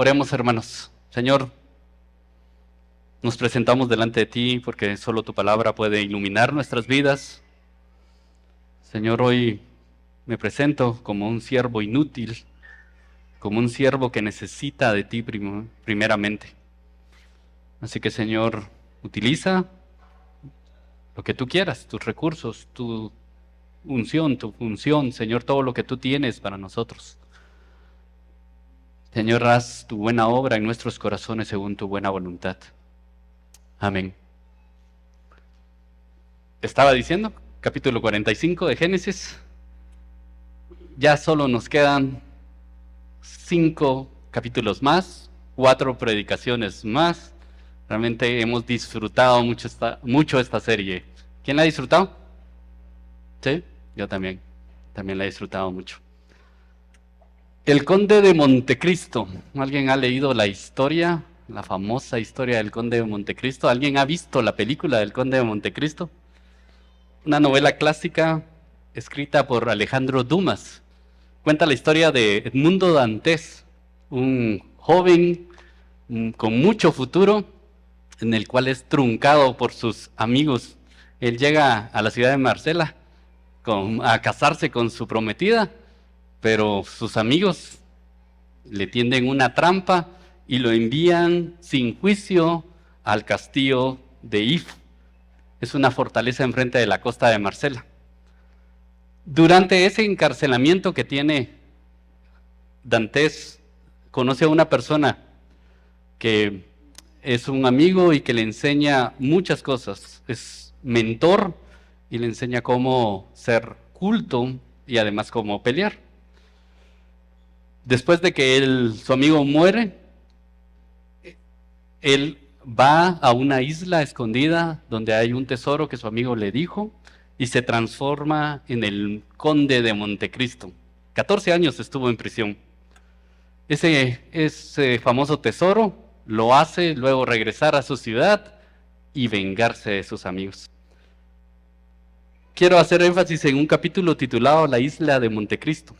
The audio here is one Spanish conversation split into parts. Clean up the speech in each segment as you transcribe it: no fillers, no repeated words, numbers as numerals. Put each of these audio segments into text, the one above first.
Oremos, hermanos. Señor, nos presentamos delante de ti porque solo tu palabra puede iluminar nuestras vidas. Señor, hoy me presento como un siervo inútil, como un siervo que necesita de ti primeramente. Así que, Señor, utiliza lo que tú quieras, tus recursos, tu unción, tu función, Señor, todo lo que tú tienes para nosotros. Señor, haz tu buena obra en nuestros corazones según tu buena voluntad. Amén. Estaba diciendo, capítulo 45 de Génesis. Ya solo nos quedan 5 capítulos más, 4 predicaciones más. Realmente hemos disfrutado mucho esta serie. ¿Quién la ha disfrutado? Sí, yo también. También la he disfrutado mucho. El Conde de Montecristo. ¿Alguien ha leído la historia, la famosa historia del Conde de Montecristo? ¿Alguien ha visto la película del Conde de Montecristo? Una novela clásica escrita por Alejandro Dumas. Cuenta la historia de Edmundo Dantes, un joven con mucho futuro, en el cual es truncado por sus amigos. Él llega a la ciudad de Marsella a casarse con su prometida, pero sus amigos le tienden una trampa y lo envían sin juicio al castillo de If. Es una fortaleza enfrente de la costa de Marsella. Durante ese encarcelamiento que tiene Dantes, conoce a una persona que es un amigo y que le enseña muchas cosas. Es mentor y le enseña cómo ser culto y además cómo pelear. Después de que su amigo muere, él va a una isla escondida donde hay un tesoro que su amigo le dijo y se transforma en el Conde de Montecristo. 14 años estuvo en prisión. Ese famoso tesoro lo hace luego regresar a su ciudad y vengarse de sus amigos. Quiero hacer énfasis en un capítulo titulado La isla de Montecristo.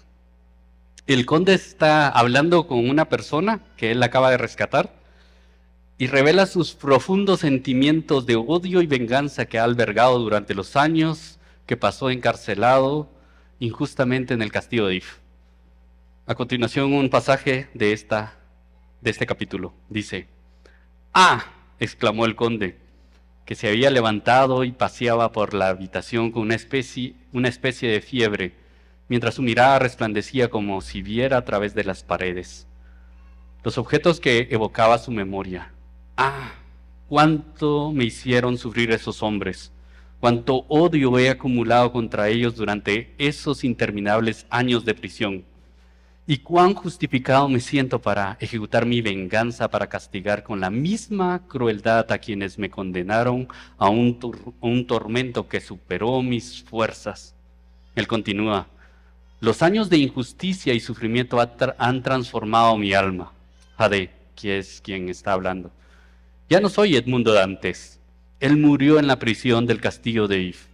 El conde está hablando con una persona que él acaba de rescatar y revela sus profundos sentimientos de odio y venganza que ha albergado durante los años que pasó encarcelado injustamente en el castillo de If. A continuación, un pasaje de este capítulo. Dice: ¡Ah!, exclamó el conde, que se había levantado y paseaba por la habitación con una especie de fiebre, mientras su mirada resplandecía como si viera a través de las paredes los objetos que evocaba su memoria. ¡Ah!, cuánto me hicieron sufrir esos hombres, cuánto odio he acumulado contra ellos durante esos interminables años de prisión, y cuán justificado me siento para ejecutar mi venganza, para castigar con la misma crueldad a quienes me condenaron a un tormento que superó mis fuerzas. Él continúa: los años de injusticia y sufrimiento han transformado mi alma. Jade, que es quien está hablando. Ya no soy Edmundo Dantes. Él murió en la prisión del castillo de If.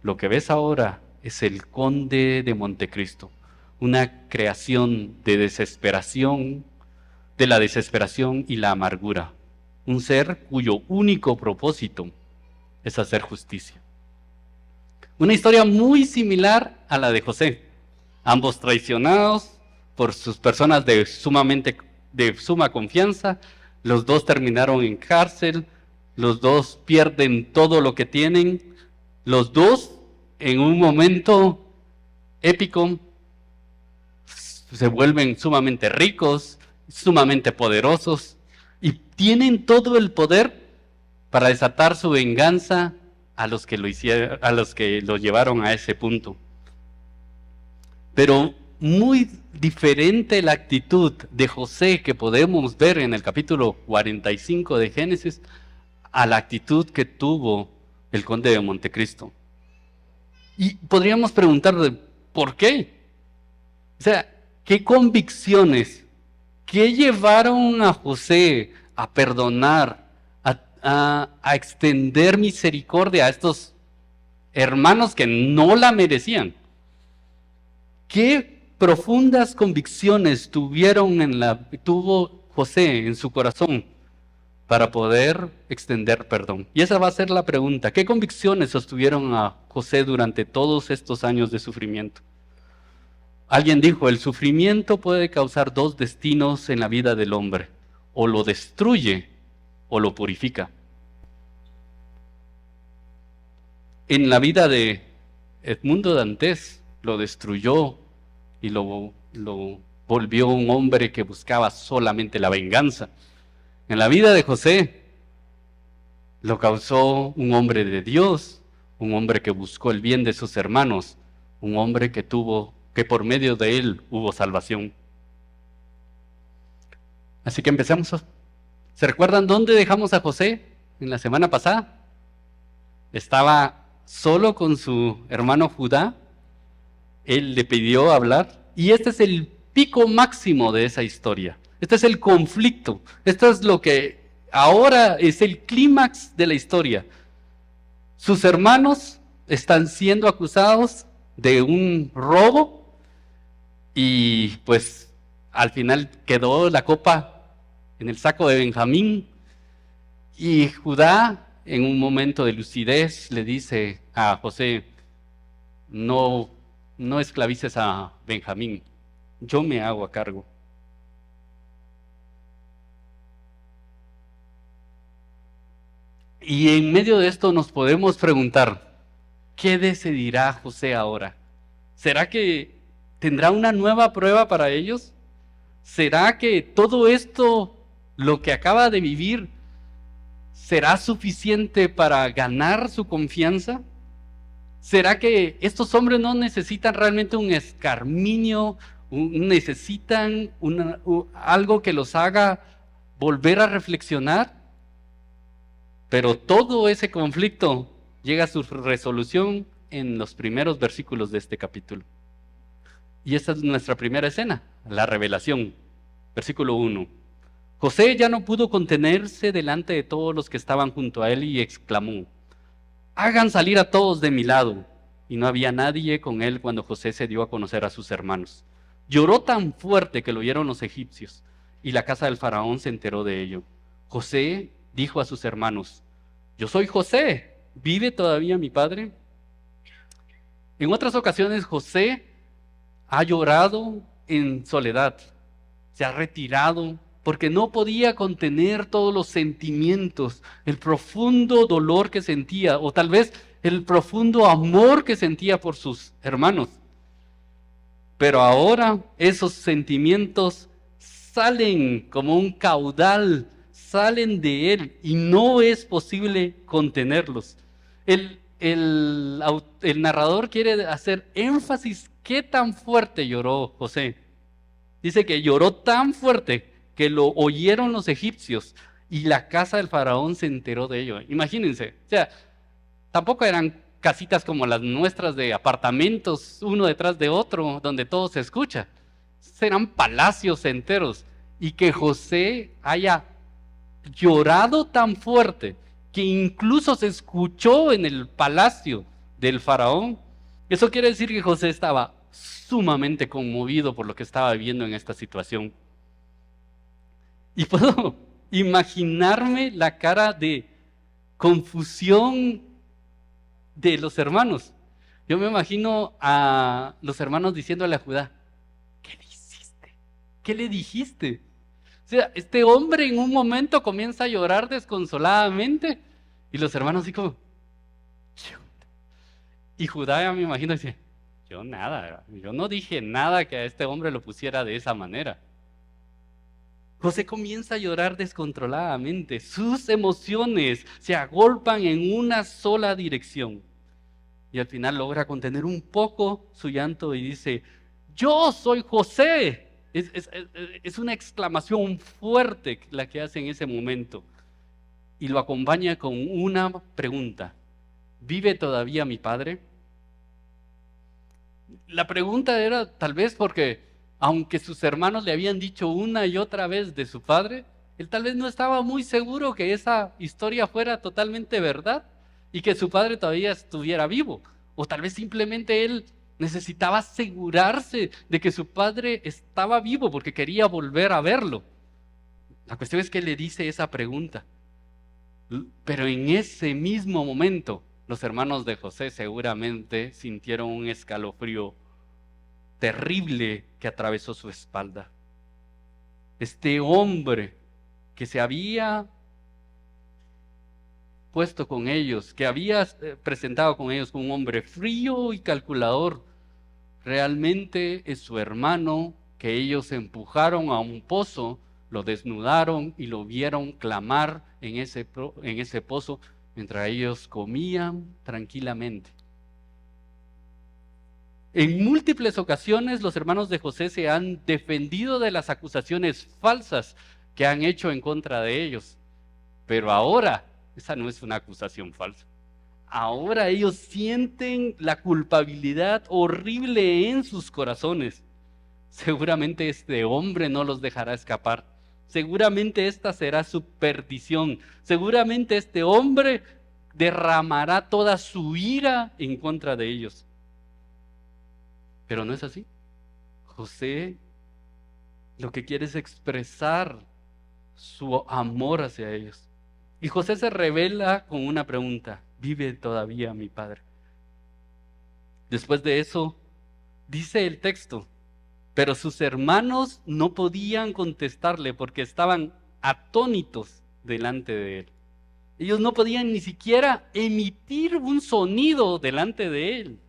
Lo que ves ahora es el Conde de Montecristo, una creación de la desesperación y la amargura. Un ser cuyo único propósito es hacer justicia. Una historia muy similar a la de José. Ambos traicionados por sus personas de suma confianza, los dos terminaron en cárcel, los dos pierden todo lo que tienen, los dos en un momento épico se vuelven sumamente ricos, sumamente poderosos y tienen todo el poder para desatar su venganza a los que lo llevaron a ese punto. Pero muy diferente la actitud de José que podemos ver en el capítulo 45 de Génesis a la actitud que tuvo el Conde de Montecristo. Y podríamos preguntarle, ¿por qué? O sea, ¿qué convicciones, qué llevaron a José a perdonar, a extender misericordia a estos hermanos que no la merecían? ¿Qué profundas convicciones tuvo José en su corazón para poder extender perdón? Y esa va a ser la pregunta. ¿Qué convicciones sostuvieron a José durante todos estos años de sufrimiento? Alguien dijo, el sufrimiento puede causar dos destinos en la vida del hombre: o lo destruye o lo purifica. En la vida de Edmundo Dantes lo destruyó y lo volvió un hombre que buscaba solamente la venganza. En la vida de José lo causó un hombre de Dios, un hombre que buscó el bien de sus hermanos, un hombre que por medio de él hubo salvación. Así que empecemos. ¿Se recuerdan dónde dejamos a José en la semana pasada? Estaba solo con su hermano Judá. Él le pidió hablar y este es el pico máximo de esa historia. Este es el conflicto. Esto es lo que ahora es el clímax de la historia. Sus hermanos están siendo acusados de un robo y pues al final quedó la copa en el saco de Benjamín y Judá, en un momento de lucidez, le dice a José: no esclavices a Benjamín, yo me hago a cargo. Y en medio de esto nos podemos preguntar, ¿qué decidirá José ahora? ¿Será que tendrá una nueva prueba para ellos? ¿Será que todo esto, lo que acaba de vivir, será suficiente para ganar su confianza? ¿Será que estos hombres no necesitan realmente un escarminio, necesitan algo que los haga volver a reflexionar? Pero todo ese conflicto llega a su resolución en los primeros versículos de este capítulo. Y esta es nuestra primera escena, la revelación. Versículo 1. José ya no pudo contenerse delante de todos los que estaban junto a él y exclamó: hagan salir a todos de mi lado. Y no había nadie con él cuando José se dio a conocer a sus hermanos. Lloró tan fuerte que lo oyeron los egipcios, y la casa del faraón se enteró de ello. José dijo a sus hermanos: yo soy José, ¿vive todavía mi padre? En otras ocasiones José ha llorado en soledad, se ha retirado porque no podía contener todos los sentimientos, el profundo dolor que sentía, o tal vez el profundo amor que sentía por sus hermanos. Pero ahora esos sentimientos salen como un caudal, salen de él y no es posible contenerlos. El narrador quiere hacer énfasis qué tan fuerte lloró José. Dice que lloró tan fuerte que lo oyeron los egipcios y la casa del faraón se enteró de ello. Imagínense, o sea, tampoco eran casitas como las nuestras de apartamentos uno detrás de otro donde todo se escucha. Eran palacios enteros y que José haya llorado tan fuerte que incluso se escuchó en el palacio del faraón. Eso quiere decir que José estaba sumamente conmovido por lo que estaba viviendo en esta situación. Y puedo imaginarme la cara de confusión de los hermanos. Yo me imagino a los hermanos diciéndole a Judá: ¿qué le hiciste? ¿Qué le dijiste? O sea, este hombre en un momento comienza a llorar desconsoladamente y los hermanos así como... Y Judá, ya me imagino, dice: yo no dije nada que a este hombre lo pusiera de esa manera. José comienza a llorar descontroladamente, sus emociones se agolpan en una sola dirección. Y al final logra contener un poco su llanto y dice: yo soy José. Es una exclamación fuerte la que hace en ese momento. Y lo acompaña con una pregunta: ¿vive todavía mi padre? La pregunta era tal vez porque, aunque sus hermanos le habían dicho una y otra vez de su padre, él tal vez no estaba muy seguro que esa historia fuera totalmente verdad y que su padre todavía estuviera vivo. O tal vez simplemente él necesitaba asegurarse de que su padre estaba vivo porque quería volver a verlo. La cuestión es que le dice esa pregunta. Pero en ese mismo momento, los hermanos de José seguramente sintieron un escalofrío terrible que atravesó su espalda. Este hombre que se había puesto con ellos, que había presentado con ellos como un hombre frío y calculador, realmente es su hermano que ellos empujaron a un pozo, lo desnudaron y lo vieron clamar en ese pozo mientras ellos comían tranquilamente. En múltiples ocasiones los hermanos de José se han defendido de las acusaciones falsas que han hecho en contra de ellos, pero ahora esa no es una acusación falsa. Ahora ellos sienten la culpabilidad horrible en sus corazones. Seguramente este hombre no los dejará escapar. Seguramente esta será su perdición. Seguramente este hombre derramará toda su ira en contra de ellos. Pero no es así. José lo que quiere es expresar su amor hacia ellos. Y José se revela con una pregunta: ¿vive todavía mi padre? Después de eso, dice el texto, pero sus hermanos no podían contestarle porque estaban atónitos delante de él. Ellos no podían ni siquiera emitir un sonido delante de él.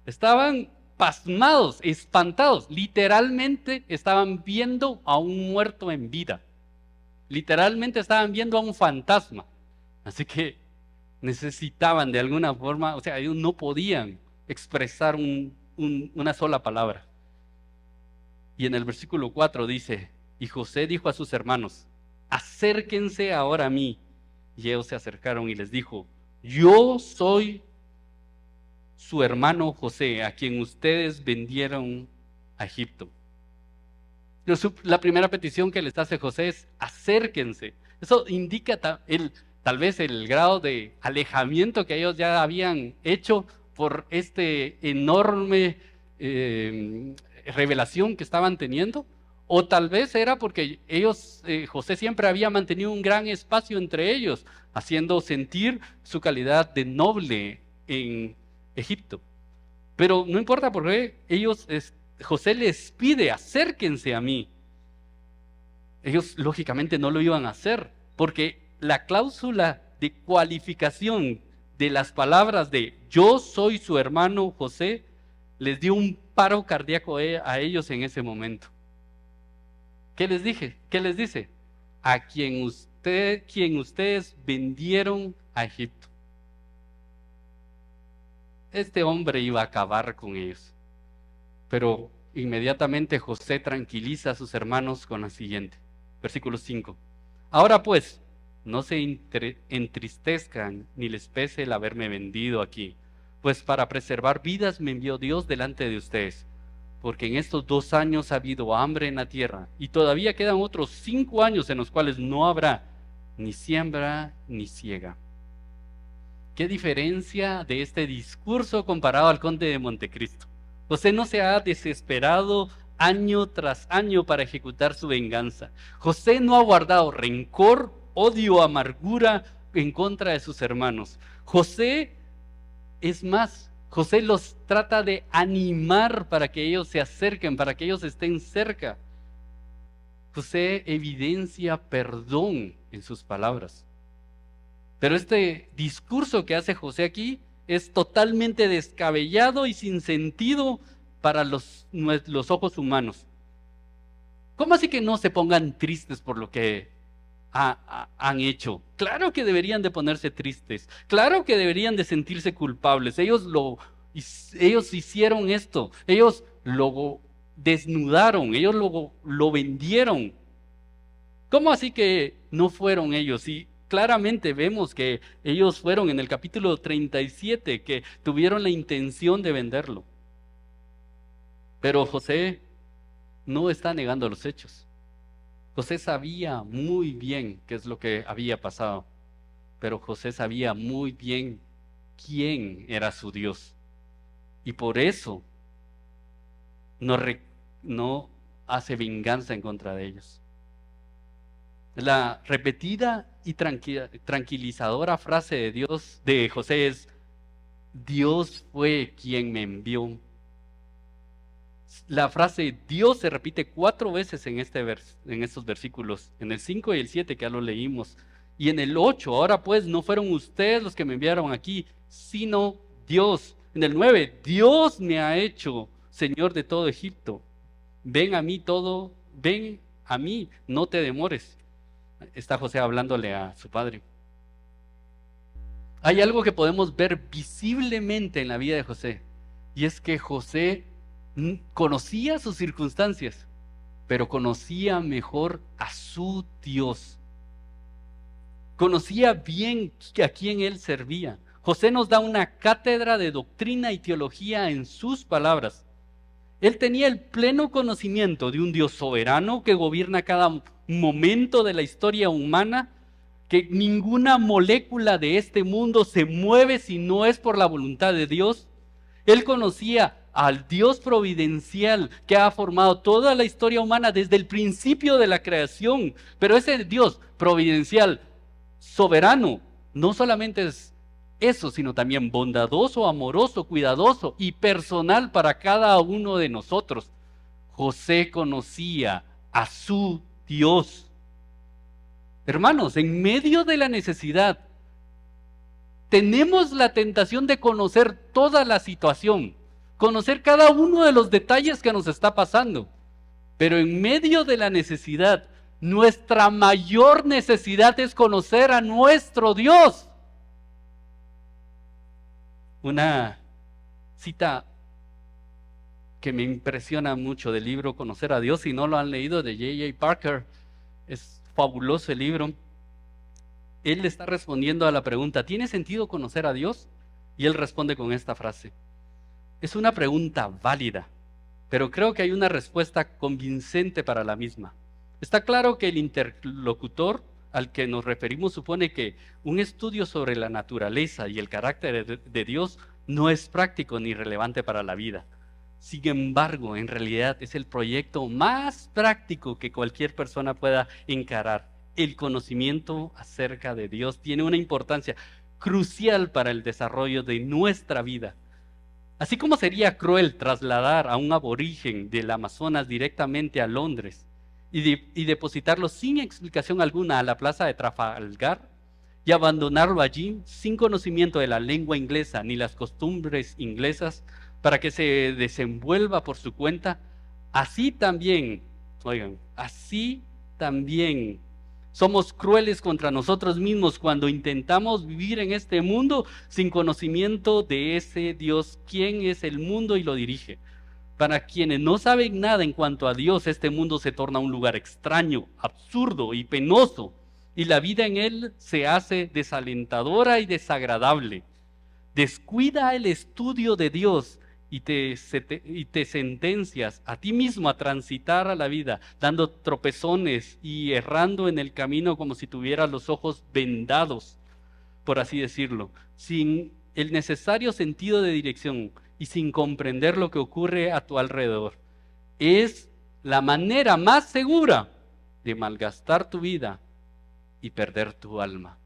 Estaban pasmados, espantados. Literalmente estaban viendo a un muerto en vida. Literalmente estaban viendo a un fantasma. Así que necesitaban de alguna forma, o sea, ellos no podían expresar una sola palabra. Y en el versículo 4 dice, y José dijo a sus hermanos, acérquense ahora a mí. Y ellos se acercaron y les dijo, yo soy su hermano José, a quien ustedes vendieron a Egipto. La primera petición que les hace José es acérquense. Eso indica tal vez el grado de alejamiento que ellos ya habían hecho por este enorme revelación que estaban teniendo. O tal vez era porque José siempre había mantenido un gran espacio entre ellos, haciendo sentir su calidad de noble en Egipto. Pero no importa porque José les pide, acérquense a mí. Ellos lógicamente no lo iban a hacer, porque la cláusula de cualificación de las palabras de yo soy su hermano José, les dio un paro cardíaco a ellos en ese momento. ¿Qué les dije? ¿Qué les dice? A quien ustedes vendieron a Egipto. Este hombre iba a acabar con ellos. Pero inmediatamente José tranquiliza a sus hermanos con la siguiente. Versículo 5. Ahora pues, no se entristezcan ni les pese el haberme vendido aquí, pues para preservar vidas me envió Dios delante de ustedes, porque en estos 2 años ha habido hambre en la tierra, y todavía quedan otros 5 años en los cuales no habrá ni siembra ni siega. ¿Qué diferencia de este discurso comparado al conde de Montecristo? José no se ha desesperado año tras año para ejecutar su venganza. José no ha guardado rencor, odio, amargura en contra de sus hermanos. José los trata de animar para que ellos se acerquen, para que ellos estén cerca. José evidencia perdón en sus palabras. Pero este discurso que hace José aquí es totalmente descabellado y sin sentido para los ojos humanos. ¿Cómo así que no se pongan tristes por lo que han hecho? Claro que deberían de ponerse tristes, claro que deberían de sentirse culpables. Ellos hicieron esto, ellos lo desnudaron, ellos lo vendieron. ¿Cómo así que no fueron ellos? Y claramente vemos que ellos fueron en el capítulo 37, que tuvieron la intención de venderlo. Pero José no está negando los hechos. José sabía muy bien qué es lo que había pasado, pero José sabía muy bien quién era su Dios. Y por eso no hace venganza en contra de ellos. La repetida y tranquilizadora frase de Dios, de José, es: Dios fue quien me envió. La frase Dios se repite 4 veces en estos versículos, en el 5 y el 7 que ya lo leímos, y en el 8: ahora pues no fueron ustedes los que me enviaron aquí, sino Dios. En el 9: Dios me ha hecho Señor de todo Egipto. Ven a mí, no te demores. Está José hablándole a su padre. Hay algo que podemos ver visiblemente en la vida de José, y es que José conocía sus circunstancias, pero conocía mejor a su Dios. Conocía bien a quién él servía. José nos da una cátedra de doctrina y teología en sus palabras. Él tenía el pleno conocimiento de un Dios soberano que gobierna cada momento de la historia humana, que ninguna molécula de este mundo se mueve si no es por la voluntad de Dios. Él conocía al Dios providencial que ha formado toda la historia humana desde el principio de la creación. Pero ese Dios providencial, soberano, no solamente es eso, sino también bondadoso, amoroso, cuidadoso y personal para cada uno de nosotros. José conocía a su Dios. Hermanos, en medio de la necesidad, tenemos la tentación de conocer toda la situación, conocer cada uno de los detalles que nos está pasando. Pero en medio de la necesidad, nuestra mayor necesidad es conocer a nuestro Dios. Una cita que me impresiona mucho del libro Conocer a Dios, si no lo han leído, de J.I. Packer, es fabuloso el libro. Él le está respondiendo a la pregunta: ¿tiene sentido conocer a Dios? Y él responde con esta frase. Es una pregunta válida, pero creo que hay una respuesta convincente para la misma. Está claro que el interlocutor al que nos referimos supone que un estudio sobre la naturaleza y el carácter de Dios no es práctico ni relevante para la vida. Sin embargo, en realidad es el proyecto más práctico que cualquier persona pueda encarar. El conocimiento acerca de Dios tiene una importancia crucial para el desarrollo de nuestra vida. Así como sería cruel trasladar a un aborigen del Amazonas directamente a Londres y depositarlo sin explicación alguna a la plaza de Trafalgar y abandonarlo allí sin conocimiento de la lengua inglesa ni las costumbres inglesas para que se desenvuelva por su cuenta, así también somos crueles contra nosotros mismos cuando intentamos vivir en este mundo sin conocimiento de ese Dios, quien es el mundo y lo dirige. Para quienes no saben nada en cuanto a Dios, este mundo se torna un lugar extraño, absurdo y penoso, y la vida en él se hace desalentadora y desagradable. Descuida el estudio de Dios y te sentencias a ti mismo a transitar a la vida, dando tropezones y errando en el camino como si tuvieras los ojos vendados, por así decirlo, sin el necesario sentido de dirección y sin comprender lo que ocurre a tu alrededor. Es la manera más segura de malgastar tu vida y perder tu alma.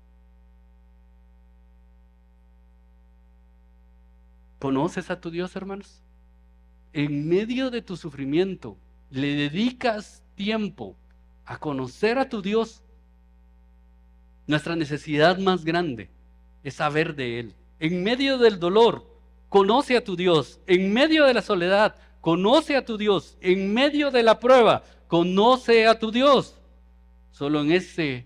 ¿Conoces a tu Dios, hermanos? En medio de tu sufrimiento, ¿le dedicas tiempo a conocer a tu Dios? Nuestra necesidad más grande es saber de Él. En medio del dolor, conoce a tu Dios. En medio de la soledad, conoce a tu Dios. En medio de la prueba, conoce a tu Dios. Solo en ese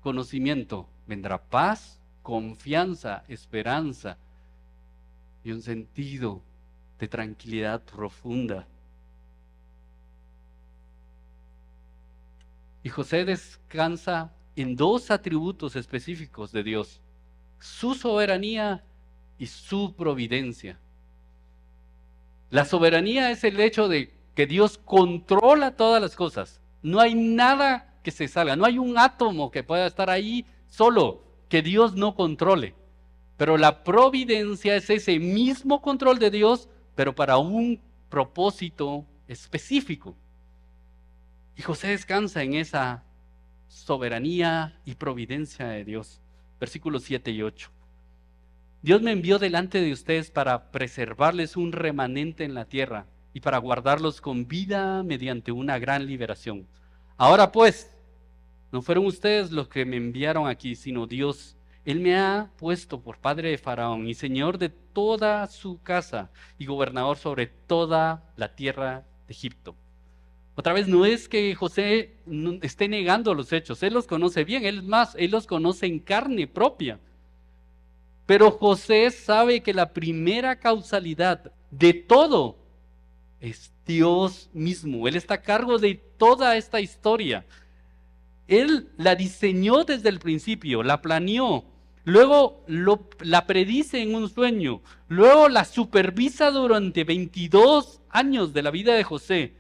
conocimiento vendrá paz, confianza, esperanza y un sentido de tranquilidad profunda. Y José descansa en 2 atributos específicos de Dios: su soberanía y su providencia. La soberanía es el hecho de que Dios controla todas las cosas. No hay nada que se salga, no hay un átomo que pueda estar ahí solo que Dios no controle. Pero la providencia es ese mismo control de Dios, pero para un propósito específico. Y José descansa en esa soberanía y providencia de Dios. Versículos 7 y 8. Dios me envió delante de ustedes para preservarles un remanente en la tierra y para guardarlos con vida mediante una gran liberación. Ahora pues, no fueron ustedes los que me enviaron aquí, sino Dios. Él me ha puesto por padre de Faraón y señor de toda su casa y gobernador sobre toda la tierra de Egipto. Otra vez, no es que José esté negando los hechos, él los conoce bien, él los conoce en carne propia. Pero José sabe que la primera causalidad de todo es Dios mismo. Él está a cargo de toda esta historia. Él la diseñó desde el principio, la planeó, luego la predice en un sueño, luego la supervisa durante 22 años de la vida de José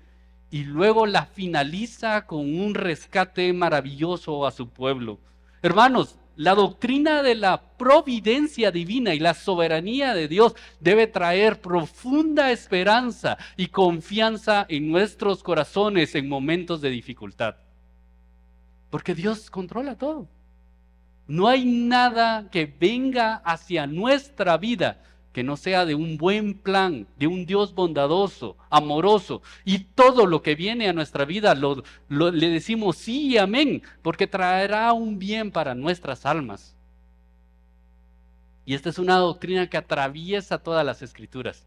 y luego la finaliza con un rescate maravilloso a su pueblo. Hermanos, la doctrina de la providencia divina y la soberanía de Dios debe traer profunda esperanza y confianza en nuestros corazones en momentos de dificultad. Porque Dios controla todo. No hay nada que venga hacia nuestra vida que no sea de un buen plan, de un Dios bondadoso, amoroso. Y todo lo que viene a nuestra vida le decimos sí y amén, porque traerá un bien para nuestras almas. Y esta es una doctrina que atraviesa todas las escrituras.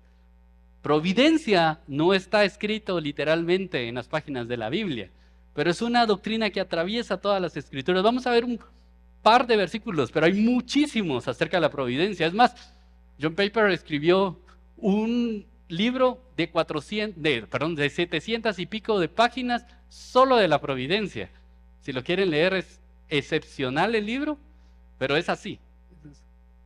Providencia no está escrito literalmente en las páginas de la Biblia, pero es una doctrina que atraviesa todas las escrituras. Vamos a ver un par de versículos, pero hay muchísimos acerca de la providencia. Es más, John Piper escribió un libro de 700 y pico de páginas solo de la providencia. Si lo quieren leer, es excepcional el libro, pero es así. Es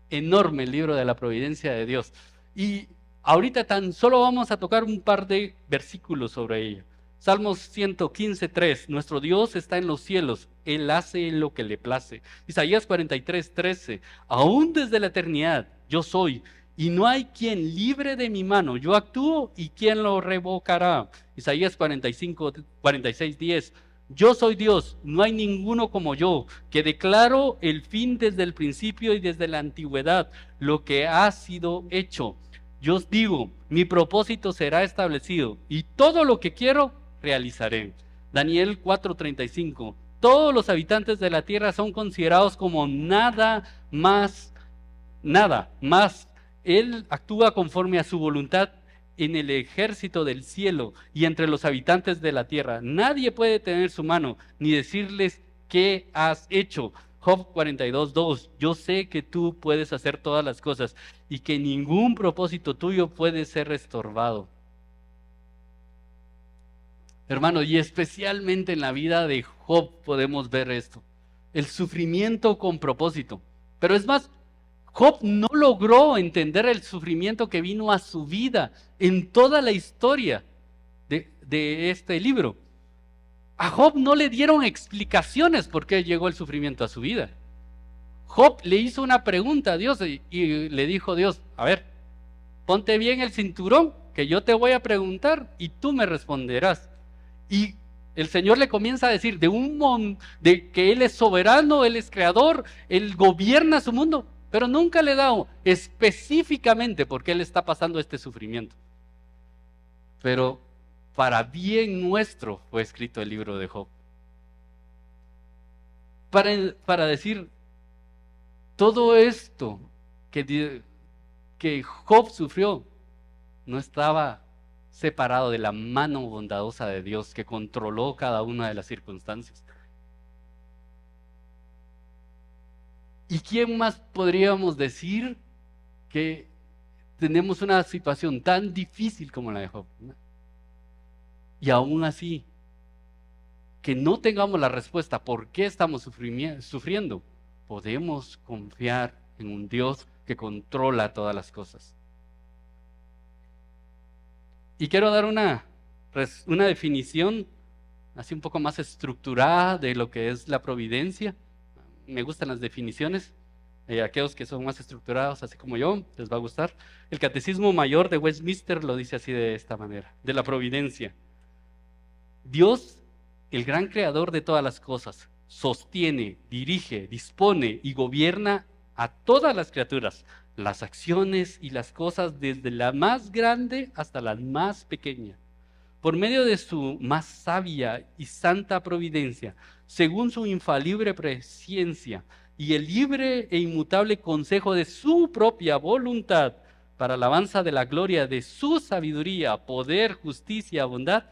enorme el libro de la providencia de Dios. Y ahorita tan solo vamos a tocar un par de versículos sobre ello. Salmos 115:3, nuestro Dios está en los cielos, Él hace lo que le place. Isaías 43:13, aún desde la eternidad yo soy, y no hay quien libre de mi mano, yo actúo y quién lo revocará. Isaías 46:10, yo soy Dios, no hay ninguno como yo, que declaro el fin desde el principio y desde la antigüedad, lo que ha sido hecho. Yo os digo, mi propósito será establecido, y todo lo que quiero realizaré. Daniel 4:35, todos los habitantes de la tierra son considerados como nada más. Él actúa conforme a su voluntad en el ejército del cielo y entre los habitantes de la tierra. Nadie puede tener su mano ni decirles qué has hecho. Job 42:2, yo sé que tú puedes hacer todas las cosas y que ningún propósito tuyo puede ser estorbado. Hermano, y especialmente en la vida de Job podemos ver esto, el sufrimiento con propósito. Pero es más, Job no logró entender el sufrimiento que vino a su vida en toda la historia de este libro. A Job no le dieron explicaciones por qué llegó el sufrimiento a su vida. Job le hizo una pregunta a Dios y le dijo Dios, a ver, ponte bien el cinturón, que yo te voy a preguntar y tú me responderás. Y el Señor le comienza a decir de que Él es soberano, Él es creador, Él gobierna su mundo, pero nunca le da específicamente por qué Él está pasando este sufrimiento. Pero para bien nuestro fue escrito el libro de Job. Para decir, todo esto que Job sufrió no estaba separado de la mano bondadosa de Dios que controló cada una de las circunstancias. ¿Y quién más podríamos decir que tenemos una situación tan difícil como la de Job? Y aún así, que no tengamos la respuesta por qué estamos sufriendo, podemos confiar en un Dios que controla todas las cosas. Y quiero dar una definición así un poco más estructurada de lo que es la providencia. Me gustan las definiciones. Aquellos que son más estructurados, así como yo, les va a gustar. El Catecismo Mayor de Westminster lo dice así de esta manera, de la providencia. Dios, el gran creador de todas las cosas, sostiene, dirige, dispone y gobierna a todas las criaturas, las acciones y las cosas desde la más grande hasta la más pequeña. Por medio de su más sabia y santa providencia, según su infalible presciencia y el libre e inmutable consejo de su propia voluntad, para alabanza de la gloria de su sabiduría, poder, justicia, bondad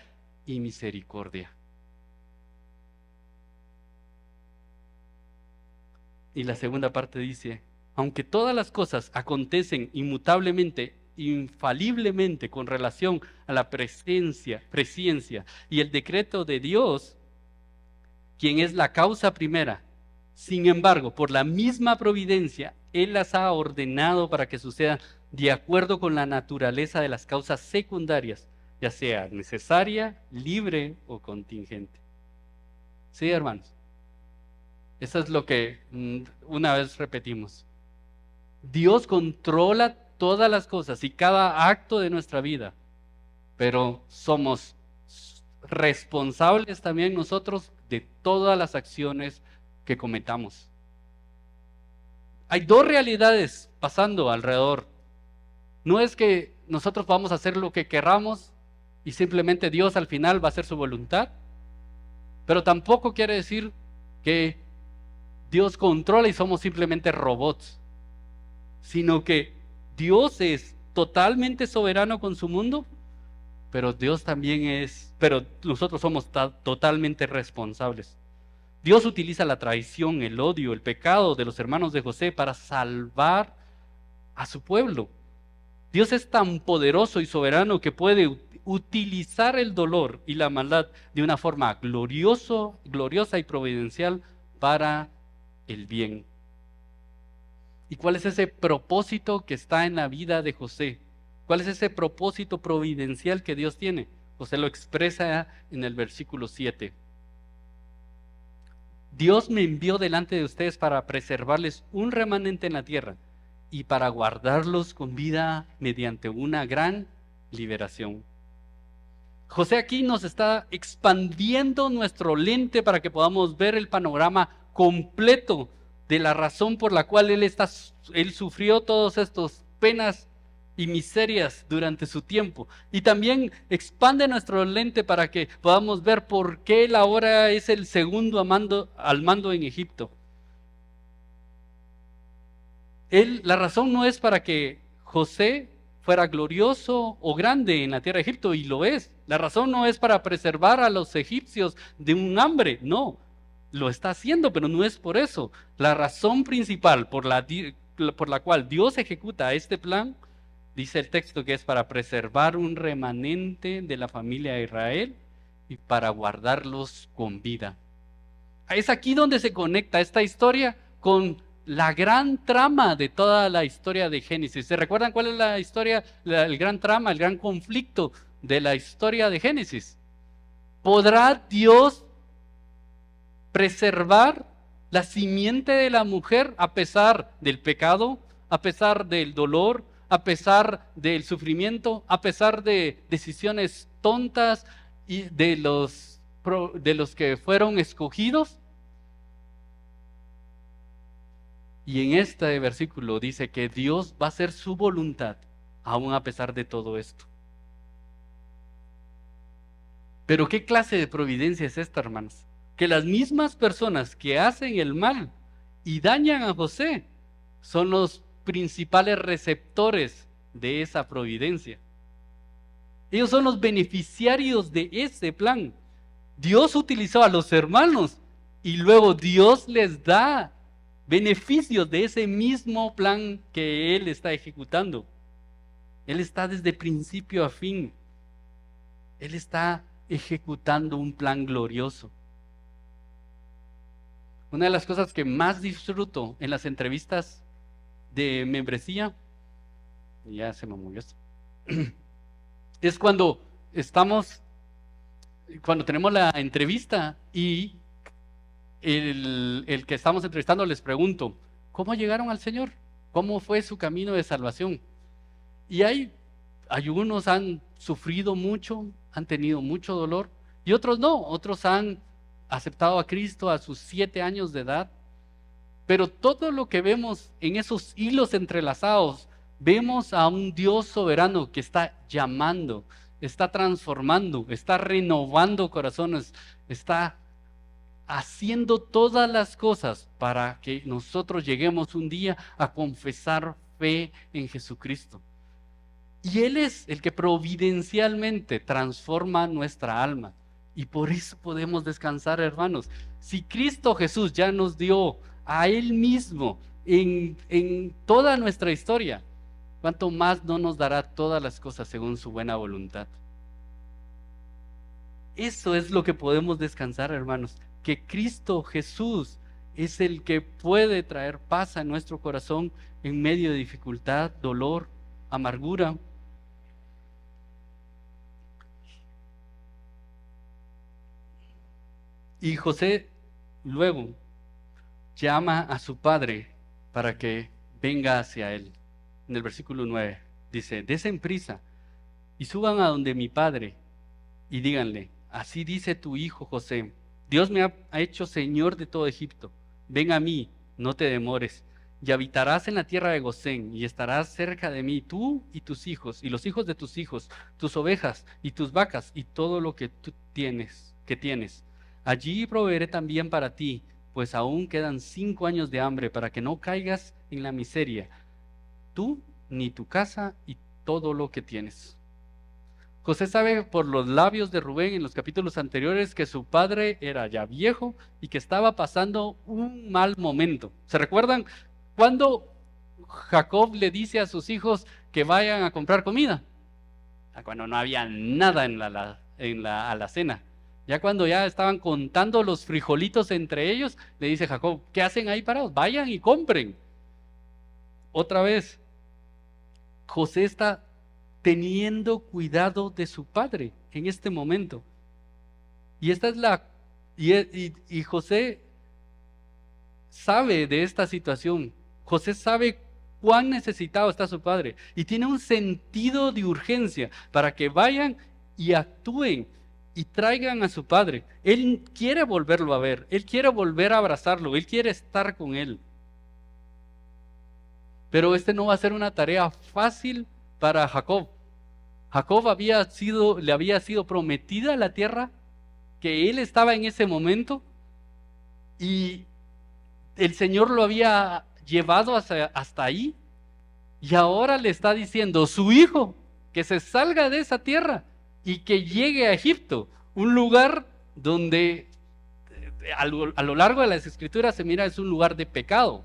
y misericordia. Y la segunda parte dice, aunque todas las cosas acontecen inmutablemente, infaliblemente con relación a la presciencia y el decreto de Dios, quien es la causa primera, sin embargo, por la misma providencia, Él las ha ordenado para que sucedan de acuerdo con la naturaleza de las causas secundarias, ya sea necesaria, libre o contingente. ¿Sí, hermanos? Eso es lo que una vez repetimos. Dios controla todas las cosas y cada acto de nuestra vida, pero somos responsables también nosotros de todas las acciones que cometamos. Hay dos realidades pasando alrededor. No es que nosotros vamos a hacer lo que querramos y simplemente Dios al final va a hacer su voluntad, pero tampoco quiere decir que Dios controla y somos simplemente robots, sino que Dios es totalmente soberano con su mundo, pero pero nosotros somos totalmente responsables. Dios utiliza la traición, el odio, el pecado de los hermanos de José para salvar a su pueblo. Dios es tan poderoso y soberano que puede utilizar el dolor y la maldad de una forma gloriosa y providencial para el bien. ¿Y cuál es ese propósito que está en la vida de José? ¿Cuál es ese propósito providencial que Dios tiene? José lo expresa en el versículo 7. Dios me envió delante de ustedes para preservarles un remanente en la tierra y para guardarlos con vida mediante una gran liberación. José aquí nos está expandiendo nuestro lente para que podamos ver el panorama completo de la razón por la cual él sufrió todas estas penas y miserias durante su tiempo. Y también expande nuestro lente para que podamos ver por qué él ahora es el segundo al mando en Egipto. La razón no es para que José fuera glorioso o grande en la tierra de Egipto, y lo es. La razón no es para preservar a los egipcios de un hambre, no. Lo está haciendo, pero no es por eso. La razón principal por la cual Dios ejecuta este plan, dice el texto, que es para preservar un remanente de la familia de Israel y para guardarlos con vida. Es aquí donde se conecta esta historia con la gran trama de toda la historia de Génesis. ¿Se recuerdan cuál es la historia, el gran trama, el gran conflicto de la historia de Génesis? ¿Podrá Dios preservar la simiente de la mujer a pesar del pecado, a pesar del dolor, a pesar del sufrimiento, a pesar de decisiones tontas y de los que fueron escogidos? Y en este versículo dice que Dios va a hacer su voluntad, aún a pesar de todo esto. Pero ¿qué clase de providencia es esta, hermanos? Que las mismas personas que hacen el mal y dañan a José son los principales receptores de esa providencia. Ellos son los beneficiarios de ese plan. Dios utilizó a los hermanos y luego Dios les da beneficios de ese mismo plan que Él está ejecutando. Él está desde principio a fin. Él está ejecutando un plan glorioso. Una de las cosas que más disfruto en las entrevistas de membresía, ya se me movió esto, es cuando tenemos la entrevista y el que estamos entrevistando les pregunto, ¿cómo llegaron al Señor? ¿Cómo fue su camino de salvación? Y hay algunos han sufrido mucho, han tenido mucho dolor, y otros no, otros han aceptado a Cristo a sus 7 años de edad. Pero todo lo que vemos en esos hilos entrelazados, vemos a un Dios soberano que está llamando, está transformando, está renovando corazones, está haciendo todas las cosas para que nosotros lleguemos un día a confesar fe en Jesucristo. Y Él es el que providencialmente transforma nuestra alma. Y por eso podemos descansar, hermanos. Si Cristo Jesús ya nos dio a Él mismo en toda nuestra historia, ¿cuánto más no nos dará todas las cosas según su buena voluntad? Eso es lo que podemos descansar, hermanos. Que Cristo Jesús es el que puede traer paz a nuestro corazón en medio de dificultad, dolor, amargura. Y José luego llama a su padre para que venga hacia él. En el versículo 9 dice: desen prisa y suban a donde mi padre y díganle: así dice tu hijo José, Dios me ha hecho señor de todo Egipto. Ven a mí, no te demores, y habitarás en la tierra de Gosén, y estarás cerca de mí, tú y tus hijos, y los hijos de tus hijos, tus ovejas y tus vacas, y todo lo que tú tienes. Allí proveeré también para ti, pues aún quedan 5 años de hambre, para que no caigas en la miseria, tú ni tu casa y todo lo que tienes. José sabe por los labios de Rubén en los capítulos anteriores que su padre era ya viejo y que estaba pasando un mal momento. ¿Se recuerdan cuando Jacob le dice a sus hijos que vayan a comprar comida? Cuando no había nada en la alacena. Ya cuando ya estaban contando los frijolitos entre ellos, le dice Jacob: ¿qué hacen ahí parados? Vayan y compren. Otra vez, José está teniendo cuidado de su padre en este momento. Y esta es y José sabe de esta situación. José sabe cuán necesitado está su padre y tiene un sentido de urgencia para que vayan y actúen y traigan a su padre. Él quiere volverlo a ver, él quiere volver a abrazarlo, él quiere estar con él. Pero no va a ser una tarea fácil para Jacob. Jacob le había sido prometida la tierra que él estaba en ese momento, y el Señor lo había llevado hasta ahí, y ahora le está diciendo su hijo que se salga de esa tierra y que llegue a Egipto, un lugar donde a lo largo de las escrituras se mira es un lugar de pecado.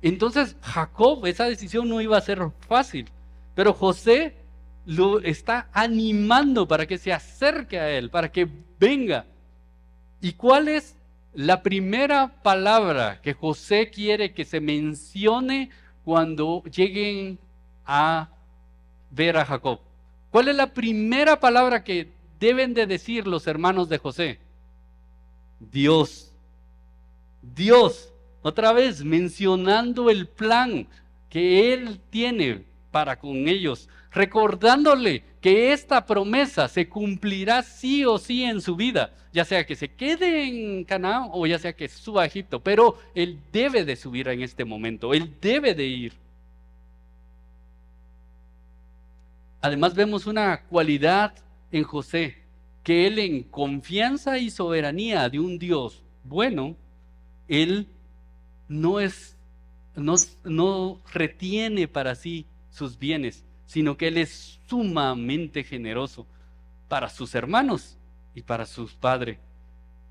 Entonces Jacob, esa decisión no iba a ser fácil, pero José lo está animando para que se acerque a él, para que venga. ¿Y cuál es la primera palabra que José quiere que se mencione cuando lleguen a ver a Jacob? ¿Cuál es la primera palabra que deben de decir los hermanos de José? Dios. Dios. Otra vez mencionando el plan que él tiene para con ellos, recordándole que esta promesa se cumplirá sí o sí en su vida, ya sea que se quede en Canaán o ya sea que suba a Egipto, pero él debe de subir en este momento, él debe de ir. Además vemos una cualidad en José, que él, en confianza y soberanía de un Dios bueno, él no retiene para sí sus bienes, sino que él es sumamente generoso para sus hermanos y para su padre.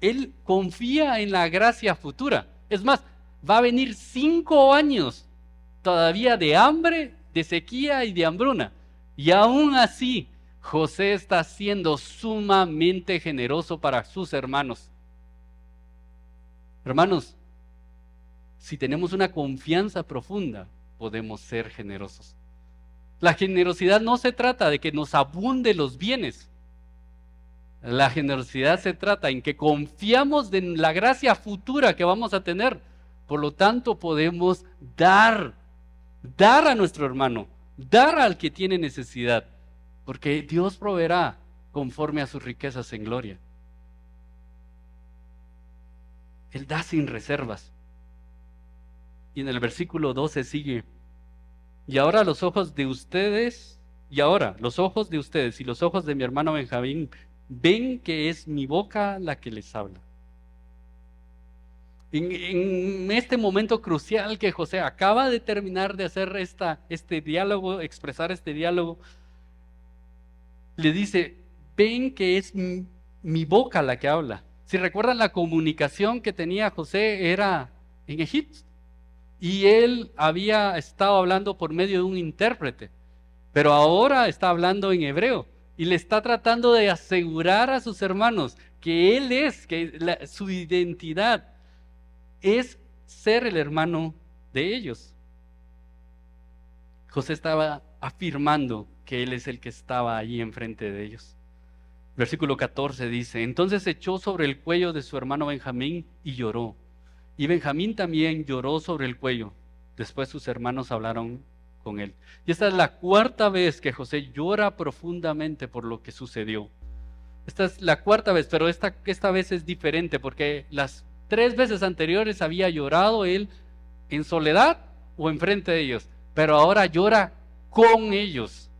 Él confía en la gracia futura. Es más, va a venir 5 años todavía de hambre, de sequía y de hambruna. Y aún así, José está siendo sumamente generoso para sus hermanos. Hermanos, si tenemos una confianza profunda, podemos ser generosos. La generosidad no se trata de que nos abunde los bienes. La generosidad se trata en que confiamos en la gracia futura que vamos a tener. Por lo tanto, podemos dar a nuestro hermano, dar al que tiene necesidad, porque Dios proveerá conforme a sus riquezas en gloria. Él da sin reservas. Y en el versículo 12 sigue: y ahora los ojos de ustedes, y ahora los ojos de ustedes y los ojos de mi hermano Benjamín ven que es mi boca la que les habla. En este momento crucial que José acaba de terminar de hacer este diálogo, expresar este diálogo, le dice: ven que es mi boca la que habla. Si recuerdan, la comunicación que tenía José era en Egipto, y él había estado hablando por medio de un intérprete, pero ahora está hablando en hebreo y le está tratando de asegurar a sus hermanos que él es, que su identidad es ser el hermano de ellos. José estaba afirmando que él es el que estaba allí enfrente de ellos. Versículo 14 dice: entonces se echó sobre el cuello de su hermano Benjamín y lloró. Y Benjamín también lloró sobre el cuello. Después sus hermanos hablaron con él. Y esta es la cuarta vez que José llora profundamente por lo que sucedió. Esta es la cuarta vez, pero esta vez es diferente, porque las 3 veces anteriores había llorado él en soledad o enfrente de ellos, pero ahora llora con ellos.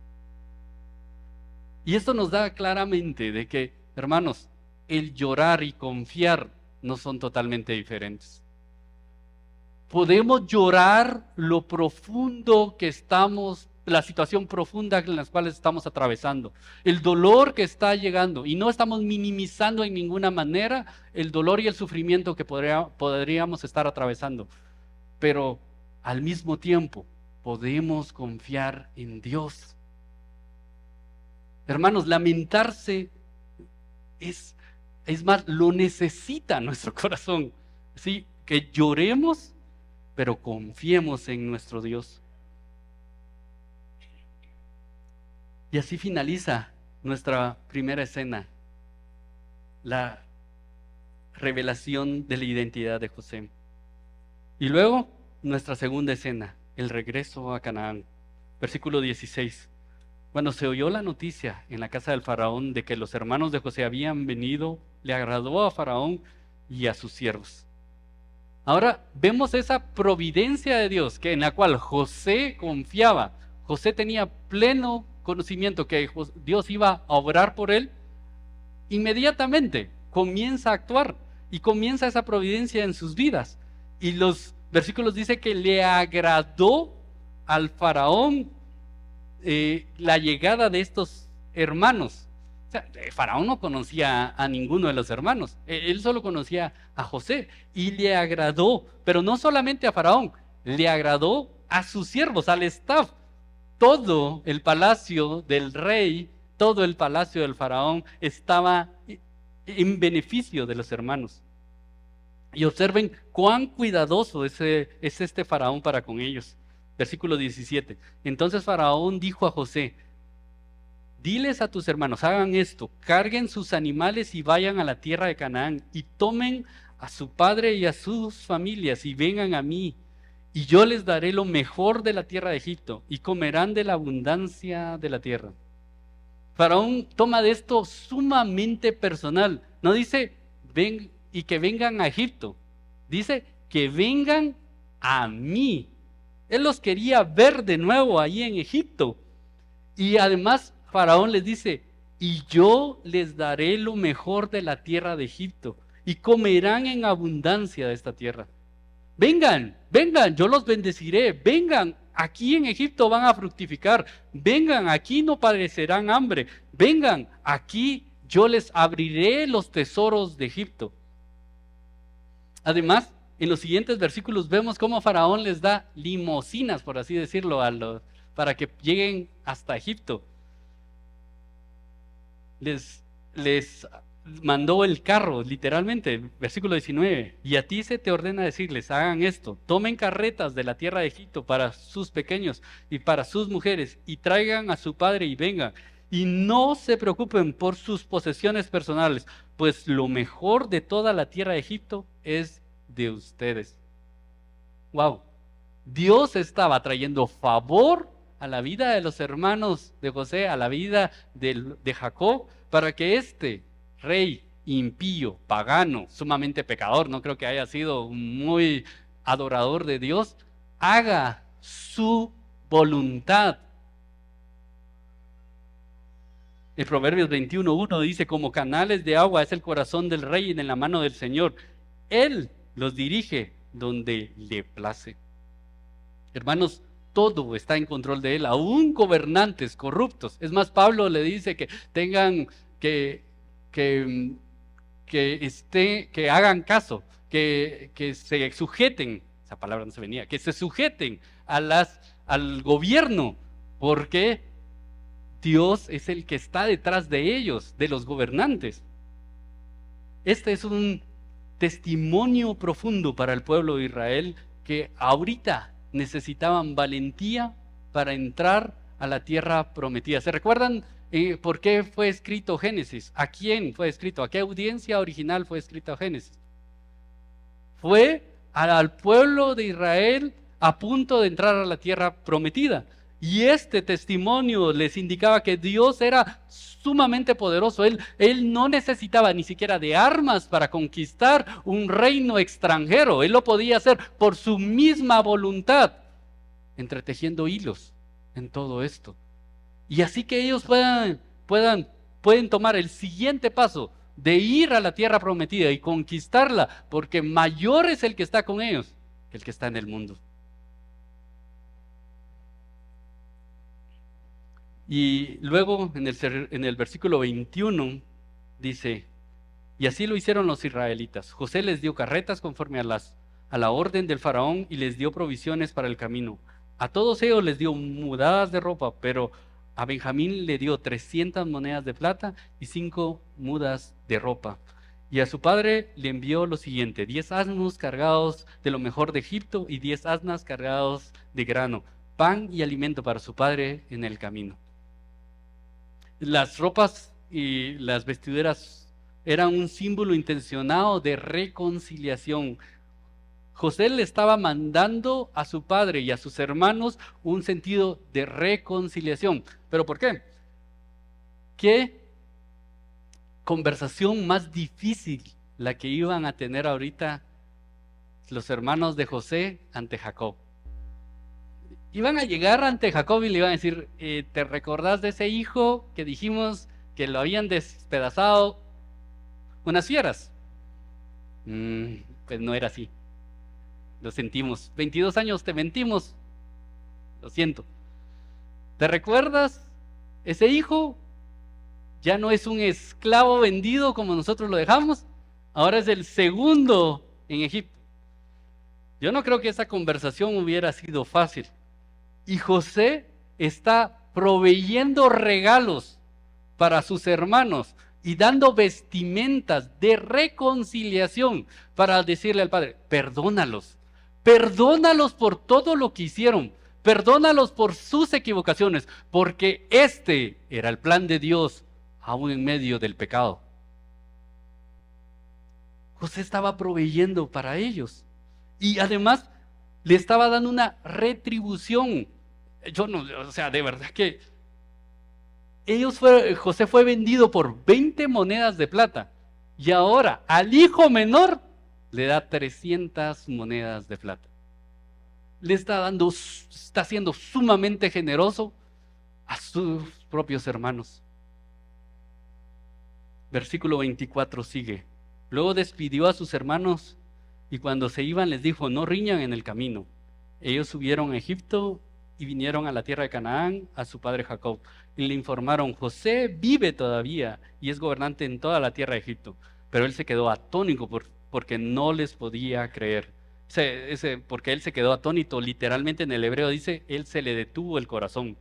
Y esto nos da claramente de que, hermanos, el llorar y confiar no son totalmente diferentes. Podemos llorar lo profundo que estamos, la situación profunda en la cual estamos atravesando, el dolor que está llegando, y no estamos minimizando en ninguna manera el dolor y el sufrimiento que podríamos estar atravesando, pero al mismo tiempo podemos confiar en Dios. Hermanos, lamentarse es más, lo necesita nuestro corazón, ¿sí? Que lloremos, pero confiemos en nuestro Dios. Y así finaliza nuestra primera escena, la revelación de la identidad de José. Y luego nuestra segunda escena, el regreso a Canaán. Versículo 16. Cuando se oyó la noticia en la casa del faraón de que los hermanos de José habían venido, le agradó a faraón y a sus siervos. Ahora vemos esa providencia de Dios en la cual José confiaba. José tenía pleno conocimiento que Dios iba a obrar por él. Inmediatamente comienza a actuar y comienza esa providencia en sus vidas. Y los versículos dicen que le agradó al faraón la llegada de estos hermanos. O sea, el faraón no conocía a ninguno de los hermanos, él solo conocía a José y le agradó, pero no solamente a faraón, le agradó a sus siervos, al staff. Todo el palacio del rey, todo el palacio del faraón estaba en beneficio de los hermanos. Y observen cuán cuidadoso es este faraón para con ellos. Versículo 17. Entonces faraón dijo a José: diles a tus hermanos, hagan esto, carguen sus animales y vayan a la tierra de Canaán y tomen a su padre y a sus familias y vengan a mí, y yo les daré lo mejor de la tierra de Egipto y comerán de la abundancia de la tierra. Faraón toma de esto sumamente personal. No dice ven y que vengan a Egipto, dice que vengan a mí. Él los quería ver de nuevo ahí en Egipto. Y además Faraón les dice: y yo les daré lo mejor de la tierra de Egipto y comerán en abundancia de esta tierra. Vengan, vengan, yo los bendeciré. Vengan, aquí en Egipto van a fructificar. Vengan, aquí no padecerán hambre. Vengan, aquí yo les abriré los tesoros de Egipto. Además, en los siguientes versículos vemos cómo Faraón les da limosinas, por así decirlo, para que lleguen hasta Egipto. Les mandó el carro, literalmente, versículo 19. Y a ti se te ordena decirles: hagan esto, tomen carretas de la tierra de Egipto para sus pequeños y para sus mujeres, y traigan a su padre y vengan. Y no se preocupen por sus posesiones personales, pues lo mejor de toda la tierra de Egipto es de ustedes. Wow, Dios estaba trayendo favor a la vida de los hermanos de José, a la vida de Jacob, para que este rey impío, pagano, sumamente pecador, no creo que haya sido muy adorador de Dios, haga su voluntad. En Proverbios 21:1 dice: como canales de agua es el corazón del rey en la mano del Señor. Él los dirige donde le place. Hermanos, todo está en control de Él, aún gobernantes corruptos. Es más, Pablo le dice que tengan, que hagan caso, que se sujeten, esa palabra no se venía, que se sujeten al gobierno, porque Dios es el que está detrás de ellos, de los gobernantes. Este es un testimonio profundo para el pueblo de Israel, que ahorita necesitaban valentía para entrar a la tierra prometida. ¿Se recuerdan por qué fue escrito Génesis? ¿A quién fue escrito? ¿A qué audiencia original fue escrito Génesis? Fue al pueblo de Israel a punto de entrar a la tierra prometida. Y este testimonio les indicaba que Dios era sumamente poderoso. Él no necesitaba ni siquiera de armas para conquistar un reino extranjero. Él lo podía hacer por su misma voluntad, entretejiendo hilos en todo esto. Y así que ellos pueden tomar el siguiente paso de ir a la tierra prometida y conquistarla, porque mayor es el que está con ellos que el que está en el mundo. Y luego en el versículo 21 dice: y así lo hicieron los israelitas. José les dio carretas conforme a la orden del faraón y les dio provisiones para el camino. A todos ellos les dio mudadas de ropa, pero a Benjamín le dio 300 monedas de plata y 5 mudas de ropa. Y a su padre le envió lo siguiente: 10 asnos cargados de lo mejor de Egipto y 10 asnas cargados de grano, pan y alimento para su padre en el camino. Las ropas y las vestiduras eran un símbolo intencionado de reconciliación. José le estaba mandando a su padre y a sus hermanos un sentido de reconciliación. ¿Pero por qué? ¿Qué conversación más difícil la que iban a tener ahorita los hermanos de José ante Jacob? Iban a llegar ante Jacob y le iban a decir: ¿te recordás de ese hijo que dijimos que lo habían despedazado unas fieras? Pues no era así. Lo sentimos. 22 años te mentimos. Lo siento. ¿Te recuerdas? Ese hijo ya no es un esclavo vendido como nosotros lo dejamos. Ahora es el segundo en Egipto. Yo no creo que esa conversación hubiera sido fácil. Y José está proveyendo regalos para sus hermanos y dando vestimentas de reconciliación para decirle al padre: perdónalos, perdónalos por todo lo que hicieron, perdónalos por sus equivocaciones, porque este era el plan de Dios aún en medio del pecado. José estaba proveyendo para ellos y además le estaba dando una retribución. De verdad que José fue vendido por 20 monedas de plata y ahora al hijo menor le da 300 monedas de plata. Está siendo sumamente generoso a sus propios hermanos. Versículo 24 sigue: luego despidió a sus hermanos y cuando se iban les dijo: no riñan en el camino. Ellos subieron a Egipto y vinieron a la tierra de Canaán a su padre Jacob. Y le informaron: José vive todavía y es gobernante en toda la tierra de Egipto. Pero él se quedó atónito porque no les podía creer. Porque él se quedó atónito, literalmente en el hebreo dice: él se le detuvo el corazón.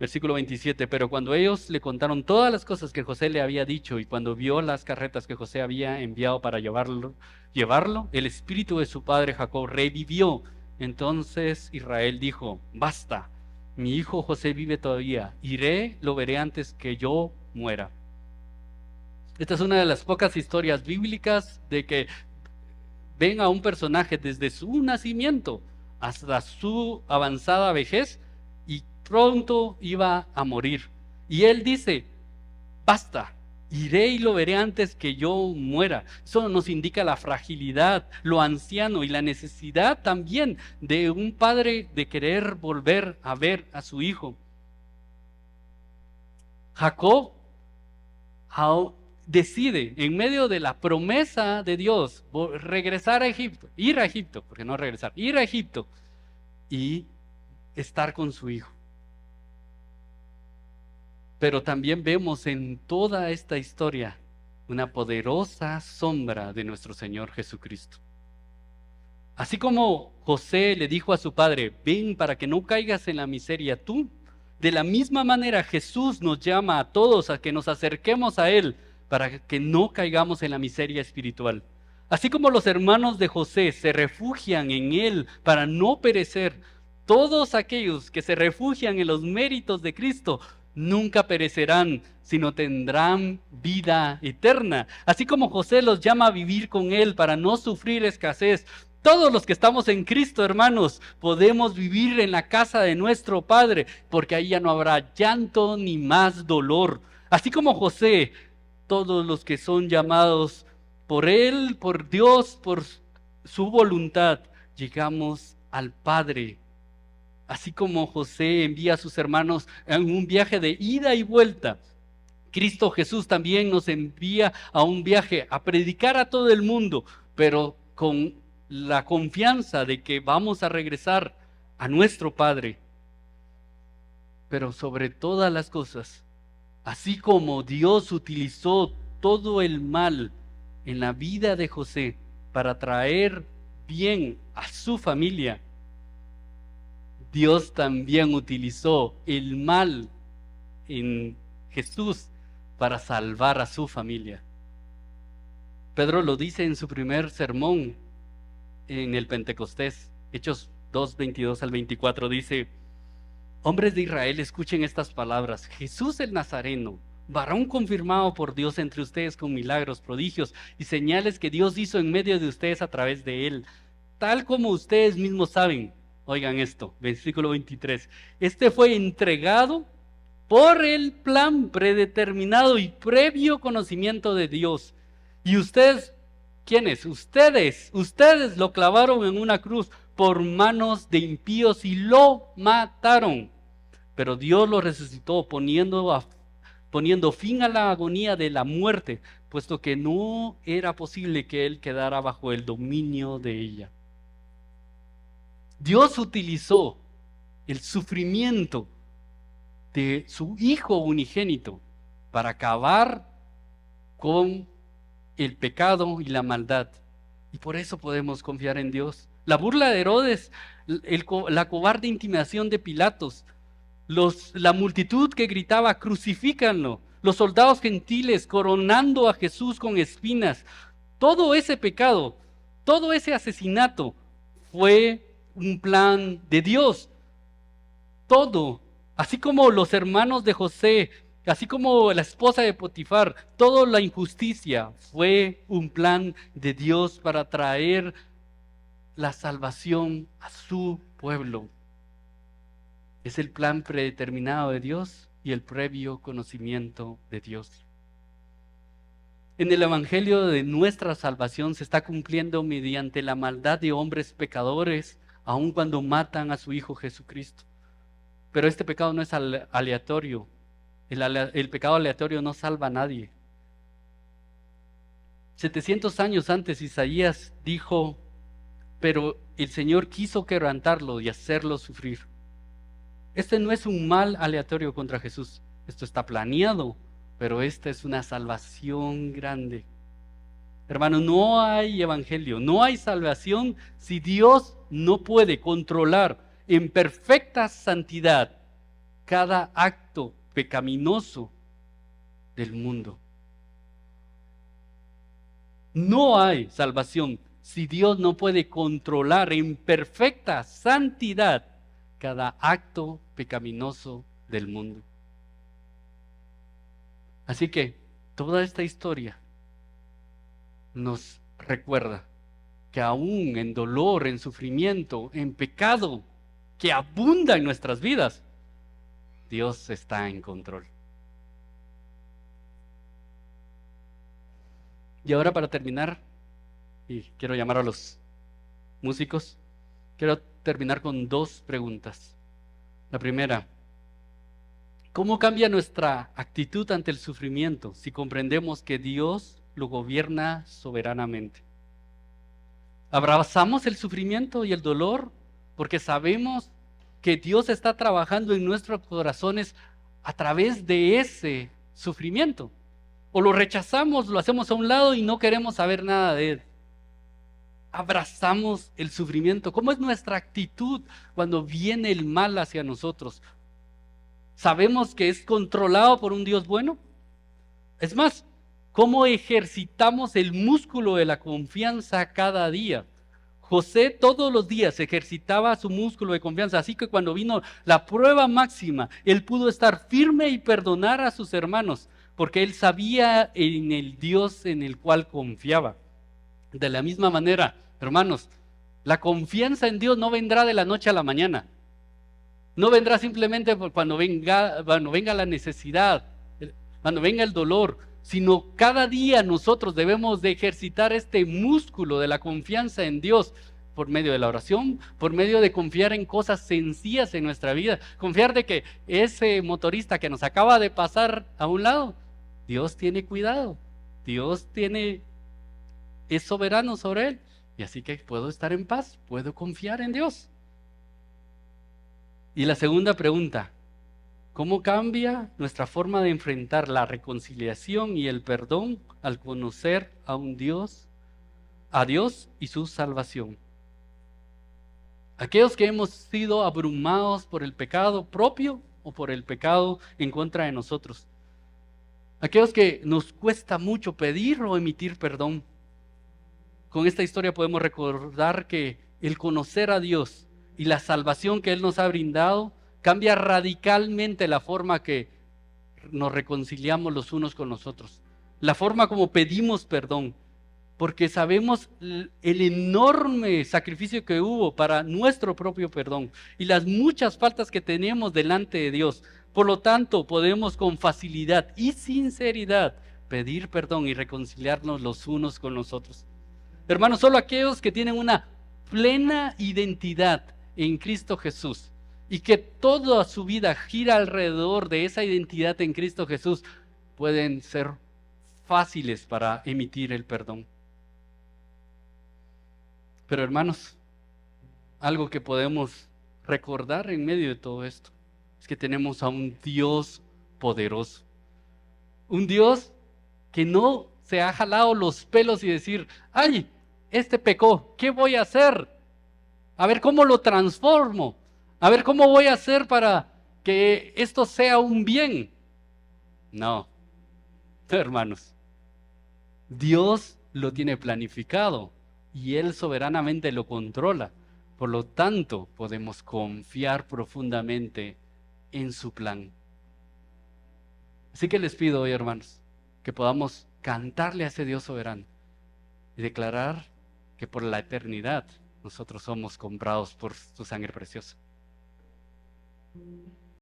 Versículo 27, pero cuando ellos le contaron todas las cosas que José le había dicho y cuando vio las carretas que José había enviado para llevarlo, el espíritu de su padre Jacob revivió. Entonces Israel dijo: basta, mi hijo José vive todavía, iré, lo veré antes que yo muera. Esta es una de las pocas historias bíblicas de que ven a un personaje desde su nacimiento hasta su avanzada vejez y pronto iba a morir. Y él dice: basta, Iré y lo veré antes que yo muera. Eso nos indica la fragilidad, lo anciano y la necesidad también de un padre de querer volver a ver a su hijo. Jacob decide, en medio de la promesa de Dios, regresar a Egipto, ir a Egipto, porque no regresar, ir a Egipto y estar con su hijo. Pero también vemos en toda esta historia una poderosa sombra de nuestro Señor Jesucristo. Así como José le dijo a su padre, ven para que no caigas en la miseria tú, de la misma manera Jesús nos llama a todos a que nos acerquemos a Él para que no caigamos en la miseria espiritual. Así como los hermanos de José se refugian en Él para no perecer, todos aquellos que se refugian en los méritos de Cristo nunca perecerán, sino tendrán vida eterna. Así como José los llama a vivir con Él para no sufrir escasez, todos los que estamos en Cristo, hermanos, podemos vivir en la casa de nuestro Padre, porque ahí ya no habrá llanto ni más dolor. Así como José, todos los que son llamados por Él, por Dios, por su voluntad, llegamos al Padre. Así como José envía a sus hermanos en un viaje de ida y vuelta, Cristo Jesús también nos envía a un viaje a predicar a todo el mundo, pero con la confianza de que vamos a regresar a nuestro Padre. Pero sobre todas las cosas, así como Dios utilizó todo el mal en la vida de José para traer bien a su familia, Dios también utilizó el mal en Jesús para salvar a su familia. Pedro lo dice en su primer sermón en el Pentecostés, Hechos 2, 22 al 24, dice: hombres de Israel, escuchen estas palabras. Jesús el Nazareno, varón confirmado por Dios entre ustedes con milagros, prodigios y señales que Dios hizo en medio de ustedes a través de él, tal como ustedes mismos saben. Oigan esto, versículo 23. Este fue entregado por el plan predeterminado y previo conocimiento de Dios. Y ustedes, ¿quiénes? Ustedes lo clavaron en una cruz por manos de impíos y lo mataron. Pero Dios lo resucitó poniendo fin a la agonía de la muerte, puesto que no era posible que él quedara bajo el dominio de ella. Dios utilizó el sufrimiento de su Hijo unigénito para acabar con el pecado y la maldad. Y por eso podemos confiar en Dios. La burla de Herodes, la cobarde intimidación de Pilatos, la multitud que gritaba crucifícanlo, los soldados gentiles coronando a Jesús con espinas, todo ese pecado, todo ese asesinato fue un plan de Dios. Todo, así como los hermanos de José, así como la esposa de Potifar, toda la injusticia fue un plan de Dios para traer la salvación a su pueblo. Es el plan predeterminado de Dios y el previo conocimiento de Dios. En el evangelio de nuestra salvación se está cumpliendo mediante la maldad de hombres pecadores, aun cuando matan a su Hijo Jesucristo. Pero este pecado no es aleatorio. El pecado aleatorio no salva a nadie. 700 años antes Isaías dijo: pero el Señor quiso quebrantarlo y hacerlo sufrir. Este no es un mal aleatorio contra Jesús. Esto está planeado, pero esta es una salvación grande. Hermano, no hay evangelio, no hay salvación si Dios no puede controlar en perfecta santidad cada acto pecaminoso del mundo. No hay salvación si Dios no puede controlar en perfecta santidad cada acto pecaminoso del mundo. Así que toda esta historia nos recuerda que aún en dolor, en sufrimiento, en pecado que abunda en nuestras vidas, Dios está en control. Y ahora para terminar, y quiero llamar a los músicos, quiero terminar con dos preguntas. La primera, ¿cómo cambia nuestra actitud ante el sufrimiento si comprendemos que Dios lo gobierna soberanamente? Abrazamos el sufrimiento y el dolor porque sabemos que Dios está trabajando en nuestros corazones a través de ese sufrimiento. O lo rechazamos, lo hacemos a un lado y no queremos saber nada de él. Abrazamos el sufrimiento. ¿Cómo es nuestra actitud cuando viene el mal hacia nosotros? ¿Sabemos que es controlado por un Dios bueno? Es más, ¿cómo ejercitamos el músculo de la confianza cada día? José todos los días ejercitaba su músculo de confianza, así que cuando vino la prueba máxima, él pudo estar firme y perdonar a sus hermanos, porque él sabía en el Dios en el cual confiaba. De la misma manera, hermanos, la confianza en Dios no vendrá de la noche a la mañana. No vendrá simplemente cuando venga la necesidad, cuando venga el dolor, sino cada día nosotros debemos de ejercitar este músculo de la confianza en Dios por medio de la oración, por medio de confiar en cosas sencillas en nuestra vida, confiar de que ese motorista que nos acaba de pasar a un lado, Dios tiene cuidado, Dios es soberano sobre él, y así que puedo estar en paz, puedo confiar en Dios. Y la segunda pregunta, ¿cómo cambia nuestra forma de enfrentar la reconciliación y el perdón al conocer a Dios y su salvación? Aquellos que hemos sido abrumados por el pecado propio o por el pecado en contra de nosotros. Aquellos que nos cuesta mucho pedir o emitir perdón. Con esta historia podemos recordar que el conocer a Dios y la salvación que Él nos ha brindado cambia radicalmente la forma que nos reconciliamos los unos con los otros, la forma como pedimos perdón, porque sabemos el enorme sacrificio que hubo para nuestro propio perdón y las muchas faltas que tenemos delante de Dios. Por lo tanto, podemos con facilidad y sinceridad pedir perdón y reconciliarnos los unos con los otros. Hermanos, solo aquellos que tienen una plena identidad en Cristo Jesús y que toda su vida gira alrededor de esa identidad en Cristo Jesús pueden ser fáciles para emitir el perdón. Pero hermanos, algo que podemos recordar en medio de todo esto es que tenemos a un Dios poderoso, un Dios que no se ha jalado los pelos y decir, ¡ay! Este pecó, ¿qué voy a hacer? A ver cómo lo transformo, a ver cómo voy a hacer para que esto sea un bien. No, hermanos, Dios lo tiene planificado y Él soberanamente lo controla. Por lo tanto, podemos confiar profundamente en su plan. Así que les pido hoy, hermanos, que podamos cantarle a ese Dios soberano y declarar que por la eternidad nosotros somos comprados por su sangre preciosa.